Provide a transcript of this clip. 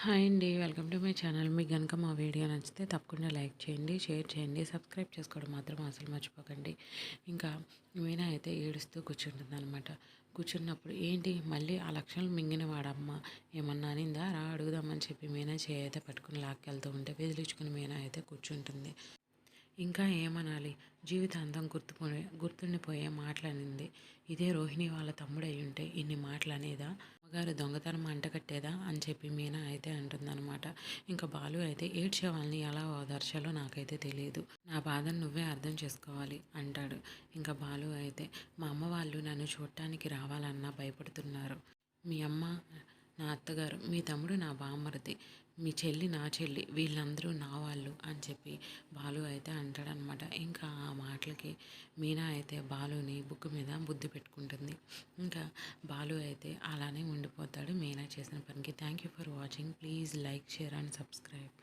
Hi అండి. Welcome to my channel. మీకు గనుక మా వీడియో నచ్చితే తప్పకుండా లైక్ చేయండి, షేర్ చేయండి, సబ్స్క్రైబ్ చేసుకోవడం మాత్రం అసలు మర్చిపోకండి. ఇంకా మీనా అయితే ఏడుస్తూ కూర్చుంటుందనమాట. కూర్చున్నప్పుడు ఏంటి మళ్ళీ ఆ లక్షలు మింగిన వాడమ్మ ఏమన్నా అనిందా, రా అడుగుదామని చెప్పి మీనా చేయి అయితే పట్టుకుని లాక్కెళ్తూ ఉంటే విదిలించుకుని మీనా అయితే కూర్చుంటుంది. ఇంకా ఏమనాలి, జీవితాంతం గుర్తుండిపోయే మాటలనింది. ఇదే రోహిణి వాళ్ళ తమ్ముడు అయ్యుంటే ఇన్ని మాటలు అనేదా, అమ్మగారు దొంగతనం అంటకట్టేదా అని చెప్పి మీనా అయితే అంటుందన్నమాట. ఇంకా బాలు అయితే ఏడ్చే వాళ్ళని ఎలా ఓదార్చాలో నాకైతే తెలియదు, నా బాధను నువ్వే అర్థం చేసుకోవాలి అంటాడు. ఇంకా బాలు అయితే మా అమ్మ వాళ్ళు నన్ను చూడటానికి రావాలన్నా భయపడుతున్నారు. మీ అమ్మ నా అత్తగారు, మీ తమ్ముడు నా బామ్మరిది, మీ చెల్లి నా చెల్లి, వీళ్ళందరూ నా వాళ్ళు అని చెప్పి బాలు అయితే అంటాడనమాట. ఇంకా ఆ మాటలకి మీనా అయితే బాలుని బుక్ మీద బుద్ధి పెట్టుకుంటుంది. ఇంకా బాలు అయితే అలానే ఉండిపోతాడు మీనా చేసిన పనికి. Thank you for watching. Please like, share and subscribe.